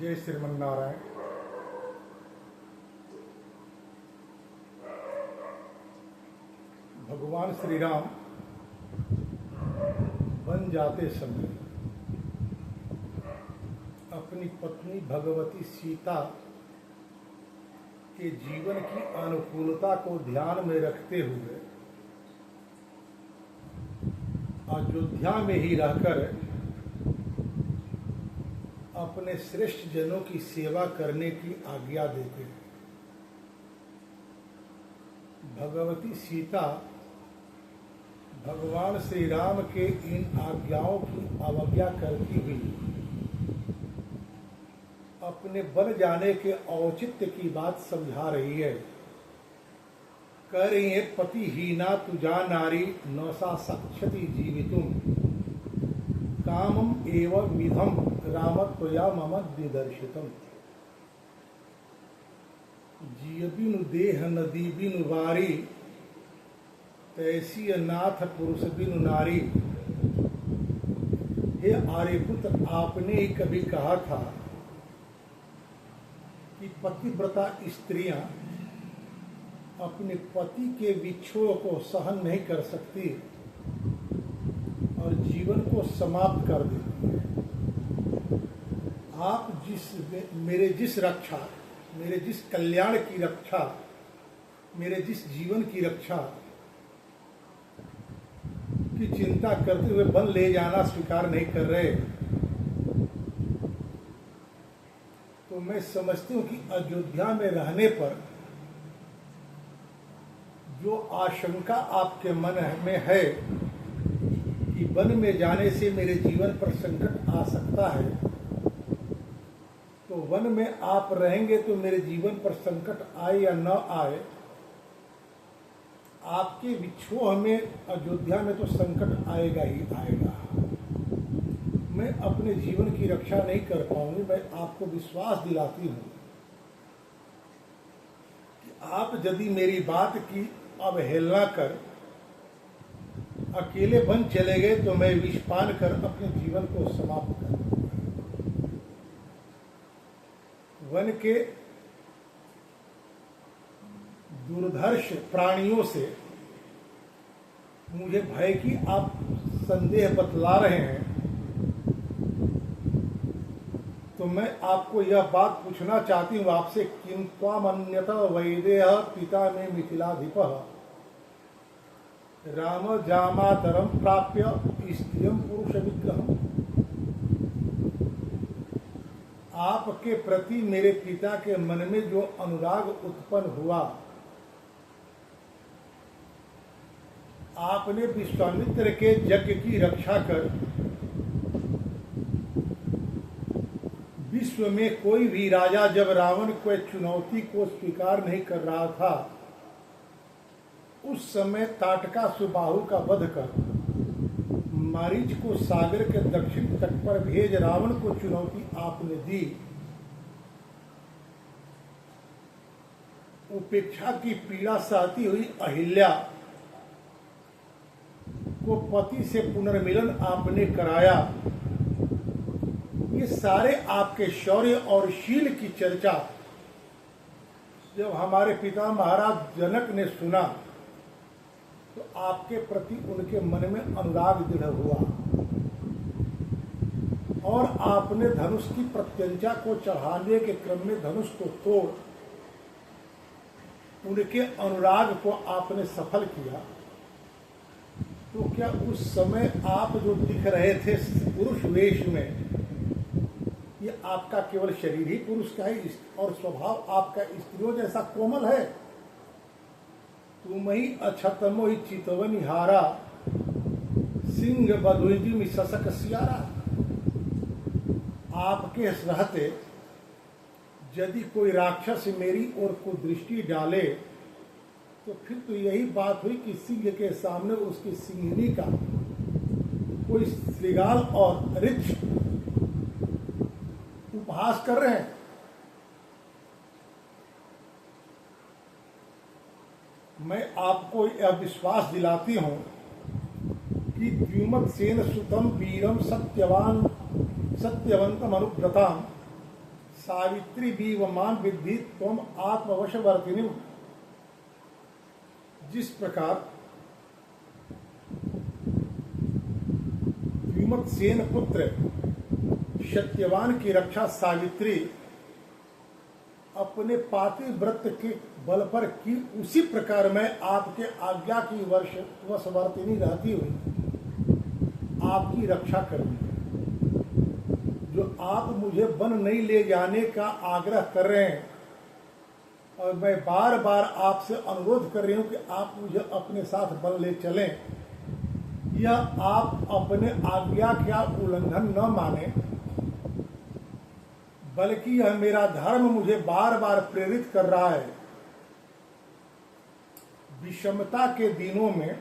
जय श्रीमन्नारायण। भगवान श्री राम वन जाते समय अपनी पत्नी भगवती सीता के जीवन की अनुकूलता को ध्यान में रखते हुए अयोध्या में ही रहकर अपने श्रेष्ठ जनों की सेवा करने की आज्ञा देते हैं। भगवती सीता भगवान श्री राम के इन आज्ञाओं की अवज्ञा करती हुई अपने बन जाने के औचित्य की बात समझा रही है। कह रही है, पतिहीना तुजा नारी नौसा सक्षति जीवितुम कामम एवं मिधम रामत्वया मम दिदर्शितम। जिय बिनु देह नदी बिनु वारी तैसी नाथ पुरुष बिनु नारी। हे आर्यपुत्र, आपने ही कभी कहा था कि पतिव्रता स्त्रियां अपने पति के विक्षोभ को सहन नहीं कर सकती और जीवन को समाप्त कर देती है। आप मेरे जिस कल्याण की रक्षा, मेरे जिस जीवन की रक्षा की चिंता करते हुए वन ले जाना स्वीकार नहीं कर रहे, तो मैं समझती हूँ कि अयोध्या में रहने पर जो आशंका आपके मन में है कि वन में जाने से मेरे जीवन पर संकट आ सकता है, तो वन में आप रहेंगे तो मेरे जीवन पर संकट आए या न आए, आपके विक्षोभ में अयोध्या में तो संकट आएगा ही आएगा। मैं अपने जीवन की रक्षा नहीं कर पाऊंगी। मैं आपको विश्वास दिलाती हूं कि आप यदि मेरी बात की अवहेलना कर अकेले वन चले गए तो मैं विषपान कर अपने जीवन को समाप्त कर दूंगा। वन के दुर्धर्ष प्राणियों से मुझे भय की आप संदेह बतला रहे हैं, तो मैं आपको यह बात पूछना चाहती हूँ आपसे, किं त्वामन्यत वैदेह पिता में मिथिलाधिपः राम जामातरम प्राप्य स्त्रियं पुरुष विग्रहम्। आपके प्रति मेरे पिता के मन में जो अनुराग उत्पन्न हुआ, आपने विश्वामित्र के यज्ञ की रक्षा कर विश्व में कोई भी राजा जब रावण को चुनौती को स्वीकार नहीं कर रहा था, उस समय ताटका सुबाहु का वध कर मारीच को सागर के दक्षिण तट पर भेज रावण को चुनौती आपने दी। उपेक्षा की पीड़ा सहती हुई अहिल्या को पति से पुनर्मिलन आपने कराया। ये सारे आपके शौर्य और शील की चर्चा जब हमारे पिता महाराज जनक ने सुना, तो आपके प्रति उनके मन में अनुराग दृढ़ हुआ और आपने धनुष की प्रत्यंचा को चढ़ाने के क्रम में धनुष को तोड़ उनके अनुराग को आपने सफल किया। तो क्या उस समय आप जो दिख रहे थे पुरुष वेश में, ये आपका केवल शरीर ही पुरुष का है और स्वभाव आपका स्त्रियों जैसा कोमल है? तुम ही अछतमो ही चितवनी हारा सिंह बधुजी ससक सियारा। आपके रहते यदि कोई राक्षस मेरी ओर को दृष्टि डाले, तो फिर तो यही बात हुई कि सिंह के सामने उसकी सिंहनी का कोई श्रृगाल और रिछ उपहास कर रहे हैं। मैं आपको यह विश्वास दिलाती हूं कि द्युमत सेन सुतम वीरम सत्यवंतम अनुव्रताम सावित्री बीवमान विद्धि त्वम आत्मवशवर्तिनी। जिस प्रकार द्विमतसेन पुत्र सत्यवान की रक्षा सावित्री अपने पातिव्रत के बल पर की, उसी प्रकार मैं आपके आज्ञा की वशवर्तिनी रहती हुई आपकी रक्षा करूंगी। जो आप मुझे वन नहीं ले जाने का आग्रह कर रहे हैं और मैं बार बार आपसे अनुरोध कर रही हूं कि आप मुझे अपने साथ वन ले चलें, यह आप अपने आज्ञा का उल्लंघन न माने, बल्कि यह मेरा धर्म मुझे बार बार प्रेरित कर रहा है। विषमता के दिनों में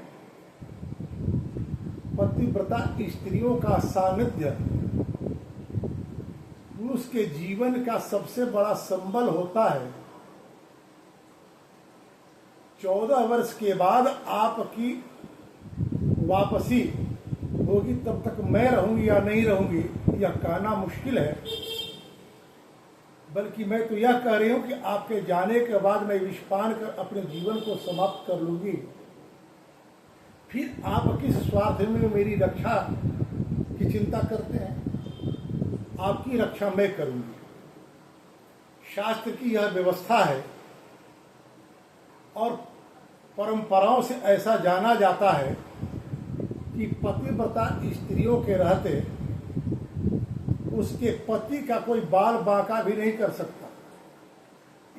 पतिव्रता स्त्रियों का सानिध्य पुरुष के जीवन का सबसे बड़ा संबल होता है। 14 वर्ष के बाद आपकी वापसी होगी, तब तक मैं रहूंगी या नहीं रहूंगी यह कहना मुश्किल है, बल्कि मैं तो यह कह रही हूं कि आपके जाने के बाद मैं विषपान कर अपने जीवन को समाप्त कर लूंगी। फिर आप किस स्वार्थ में मेरी रक्षा की चिंता करते हैं? आपकी रक्षा मैं करूंगी। शास्त्र की यह व्यवस्था है और परंपराओं से ऐसा जाना जाता है कि पतिव्रता स्त्रियों के रहते उसके पति का कोई बाल बांका भी नहीं कर सकता।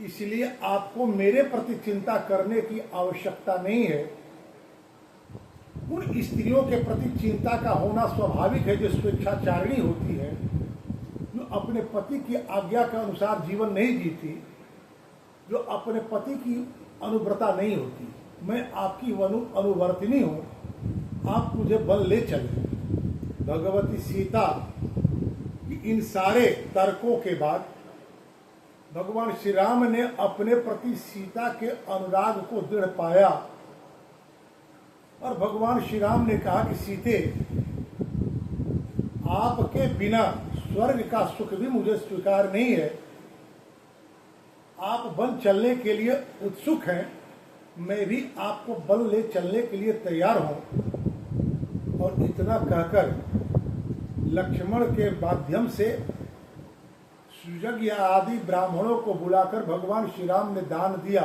इसलिए आपको मेरे प्रति चिंता करने की आवश्यकता नहीं है। उन स्त्रियों के प्रति चिंता का होना स्वाभाविक है जो स्वेच्छाचारिणी होती है, जो अपने पति की आज्ञा के अनुसार जीवन नहीं जीती, जो अपने पति की अनुव्रता नहीं होती। मैं आपकी अनुवर्तिनी हूं, आप मुझे बल ले चले। भगवती सीता इन सारे तर्कों के बाद भगवान श्री राम ने अपने प्रति सीता के अनुराग को दृढ़ पाया और भगवान श्री राम ने कहा कि सीते, आपके बिना स्वर्ग का सुख भी मुझे स्वीकार नहीं है। आप वन चलने के लिए उत्सुक हैं, मैं भी आपको वन ले चलने के लिए तैयार हूं। और इतना कहकर लक्ष्मण के माध्यम से सुजग या आदि ब्राह्मणों को बुलाकर भगवान श्री राम ने दान दिया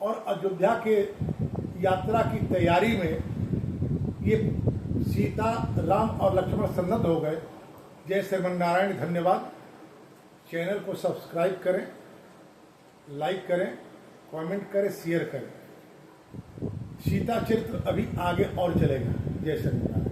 और अयोध्या के यात्रा की तैयारी में ये सीता, राम और लक्ष्मण सन्नद्ध हो गए। जय श्रीमन नारायण। धन्यवाद। चैनल को सब्सक्राइब करें, लाइक करें, कमेंट करें, शेयर करें। सीता चरित्र अभी आगे और चलेगा। जय श्री राम।